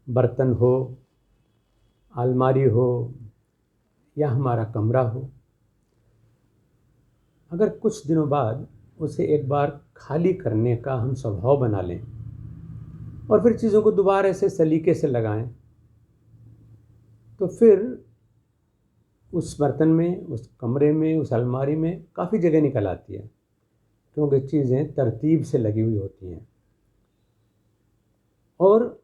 बर्तन हो, अलमारी हो या हमारा कमरा हो, अगर कुछ दिनों बाद उसे एक बार खाली करने का हम स्वभाव बना लें और फिर चीज़ों को दोबारा से सलीके से लगाएं, तो फिर उस बर्तन में, उस कमरे में, उस अलमारी में काफ़ी जगह निकल आती है, क्योंकि चीज़ें तरतीब से लगी हुई होती हैं और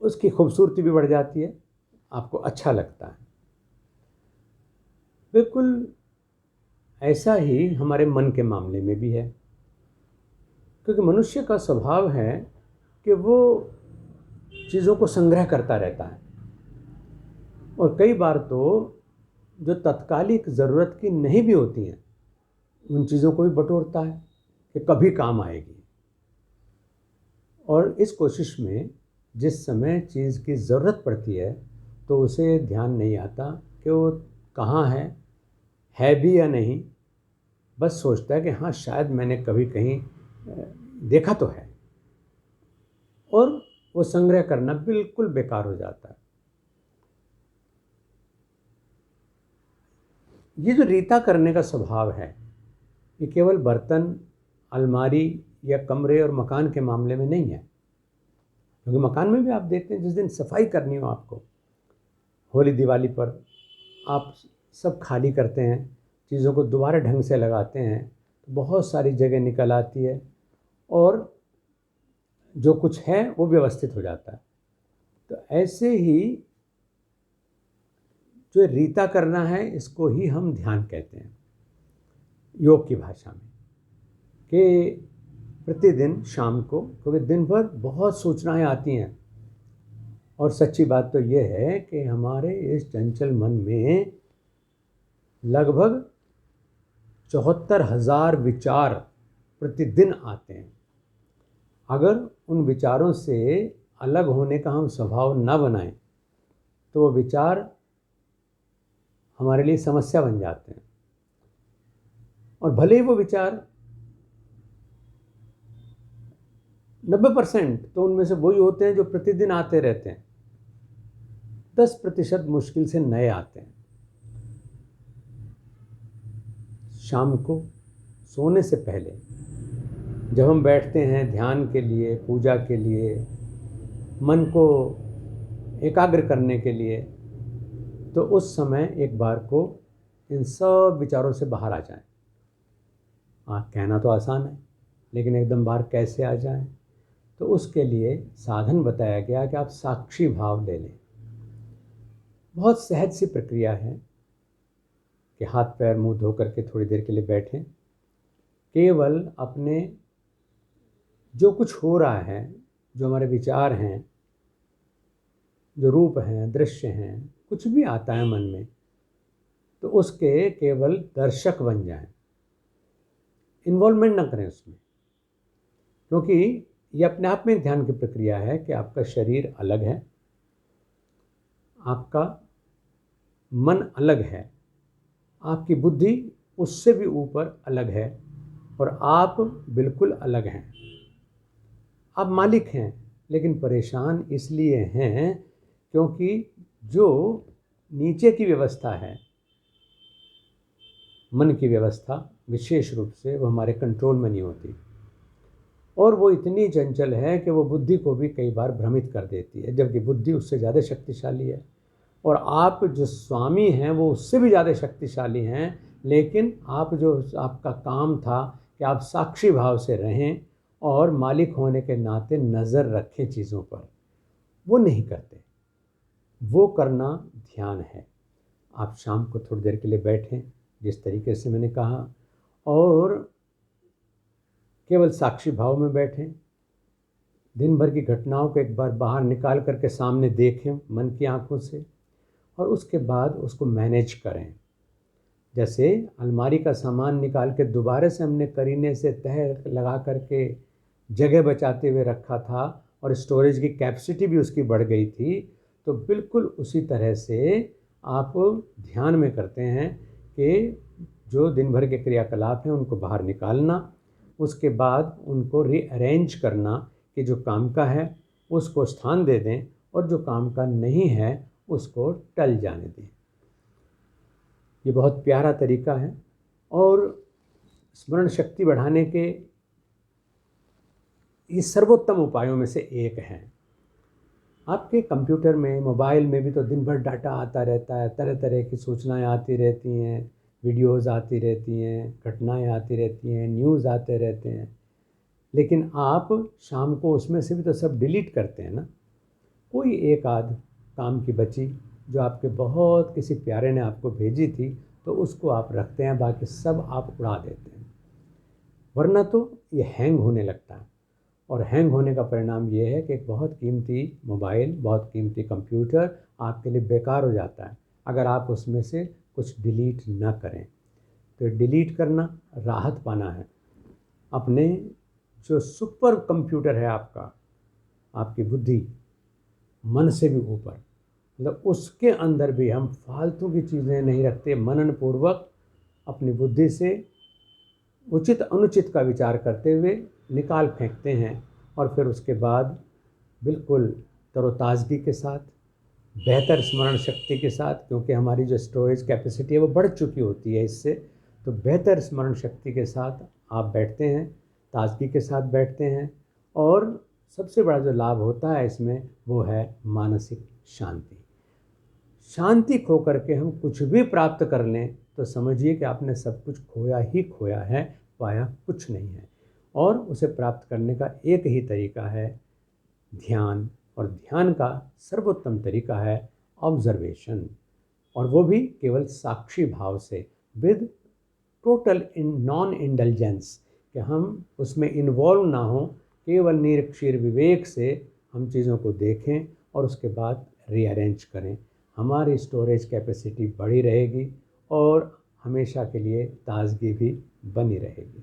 उसकी खूबसूरती भी बढ़ जाती है, आपको अच्छा लगता है। बिल्कुल ऐसा ही हमारे मन के मामले में भी है, क्योंकि मनुष्य का स्वभाव है कि वो चीज़ों को संग्रह करता रहता है और कई बार तो जो तत्कालिक ज़रूरत की नहीं भी होती हैं उन चीज़ों को भी बटोरता है कि कभी काम आएगी। और इस कोशिश में जिस समय चीज़ की ज़रूरत पड़ती है तो उसे ध्यान नहीं आता कि वो कहाँ है भी या नहीं। बस सोचता है कि हाँ शायद मैंने कभी कहीं देखा तो है, और वो संग्रह करना बिल्कुल बेकार हो जाता है। ये जो रीता करने का स्वभाव है, ये केवल बर्तन, अलमारी या कमरे और मकान के मामले में नहीं है, क्योंकि मकान में भी आप देखते हैं जिस दिन सफाई करनी हो आपको, होली दिवाली पर आप सब खाली करते हैं, चीज़ों को दोबारा ढंग से लगाते हैं, तो बहुत सारी जगह निकल आती है और जो कुछ है वो व्यवस्थित हो जाता है। तो ऐसे ही जो रीता करना है, इसको ही हम ध्यान कहते हैं योग की भाषा में, कि प्रतिदिन शाम को, क्योंकि दिन भर बहुत सूचनाएं आती हैं और सच्ची बात तो ये है कि हमारे इस चंचल मन में लगभग 74,000 विचार प्रतिदिन आते हैं। अगर उन विचारों से अलग होने का हम स्वभाव न बनाएं तो वो विचार हमारे लिए समस्या बन जाते हैं, और भले ही वो विचार 90% तो उनमें से वही होते हैं जो प्रतिदिन आते रहते हैं, 10% मुश्किल से नए आते हैं। शाम को सोने से पहले जब हम बैठते हैं ध्यान के लिए, पूजा के लिए, मन को एकाग्र करने के लिए, तो उस समय एक बार को इन सब विचारों से बाहर आ जाएं। कहना तो आसान है, लेकिन एकदम बाहर कैसे आ जाएं? तो उसके लिए साधन बताया गया कि आप साक्षी भाव ले लें। बहुत सहज सी प्रक्रिया है कि हाथ पैर मुंह धो करके थोड़ी देर के लिए बैठें, केवल अपने जो कुछ हो रहा है, जो हमारे विचार हैं, जो रूप हैं, दृश्य हैं, कुछ भी आता है मन में, तो उसके केवल दर्शक बन जाएं, इन्वॉल्वमेंट ना करें उसमें। क्योंकि ये अपने आप में ध्यान की प्रक्रिया है कि आपका शरीर अलग है, आपका मन अलग है, आपकी बुद्धि उससे भी ऊपर अलग है, और आप बिल्कुल अलग हैं। आप मालिक हैं, लेकिन परेशान इसलिए हैं क्योंकि जो नीचे की व्यवस्था है, मन की व्यवस्था विशेष रूप से, वो हमारे कंट्रोल में नहीं होती, और वो इतनी चंचल है कि वो बुद्धि को भी कई बार भ्रमित कर देती है, जबकि बुद्धि उससे ज़्यादा शक्तिशाली है, और आप जो स्वामी हैं वो उससे भी ज़्यादा शक्तिशाली हैं। लेकिन आप जो आपका काम था कि आप साक्षी भाव से रहें और मालिक होने के नाते नज़र रखें चीज़ों पर, वो नहीं करते। वो करना ध्यान है। आप शाम को थोड़ी देर के लिए बैठें जिस तरीके से मैंने कहा, और केवल साक्षी भाव में बैठें। दिन भर की घटनाओं को एक बार बाहर निकाल करके सामने देखें मन की आंखों से, और उसके बाद उसको मैनेज करें। जैसे अलमारी का सामान निकाल के दोबारा से हमने करीने से तह लगा करके जगह बचाते हुए रखा था और स्टोरेज की कैपेसिटी भी उसकी बढ़ गई थी, तो बिल्कुल उसी तरह से आप ध्यान में करते हैं कि जो दिन भर के क्रियाकलाप हैं उनको बाहर निकालना, उसके बाद उनको रीअरेंज करना कि जो काम का है उसको स्थान दे दें और जो काम का नहीं है उसको टल जाने दें। ये बहुत प्यारा तरीका है और स्मरण शक्ति बढ़ाने के ये सर्वोत्तम उपायों में से एक है। आपके कंप्यूटर में, मोबाइल में भी तो दिन भर डाटा आता रहता है, तरह तरह की सूचनाएं आती रहती हैं, वीडियोज़ आती रहती हैं, घटनाएं आती रहती हैं, न्यूज़ आते रहते हैं। लेकिन आप शाम को उसमें से भी तो सब डिलीट करते हैं ना। कोई एक आध काम की बची जो आपके बहुत किसी प्यारे ने आपको भेजी थी तो उसको आप रखते हैं, बाकी सब आप उड़ा देते हैं। वरना तो ये हैंग होने लगता है और हैंग होने का परिणाम ये है कि एक बहुत कीमती मोबाइल, बहुत कीमती कंप्यूटर आपके लिए बेकार हो जाता है अगर आप उसमें से कुछ डिलीट ना करें। तो डिलीट करना राहत पाना है। अपने जो सुपर कंप्यूटर है आपका, आपकी बुद्धि, मन से भी ऊपर, मतलब उसके अंदर भी हम फालतू की चीज़ें नहीं रखते। मनन पूर्वक अपनी बुद्धि से उचित अनुचित का विचार करते हुए निकाल फेंकते हैं और फिर उसके बाद बिल्कुल तरोताज़गी के साथ, बेहतर स्मरण शक्ति के साथ, क्योंकि हमारी जो स्टोरेज कैपेसिटी है वो बढ़ चुकी होती है इससे, तो बेहतर स्मरण शक्ति के साथ आप बैठते हैं, ताजगी के साथ बैठते हैं। और सबसे बड़ा जो लाभ होता है इसमें वो है मानसिक शांति। शांति खो करके हम कुछ भी प्राप्त कर लें तो समझिए कि आपने सब कुछ खोया ही खोया है, पाया कुछ नहीं है। और उसे प्राप्त करने का एक ही तरीका है ध्यान, और ध्यान का सर्वोत्तम तरीका है ऑब्जर्वेशन, और वो भी केवल साक्षी भाव से, with total in non indulgence, कि हम उसमें इन्वॉल्व ना हो, केवल निरीक्षीर विवेक से हम चीज़ों को देखें और उसके बाद रीअरेंज करें। हमारी स्टोरेज कैपेसिटी बढ़ी रहेगी और हमेशा के लिए ताजगी भी बनी रहेगी।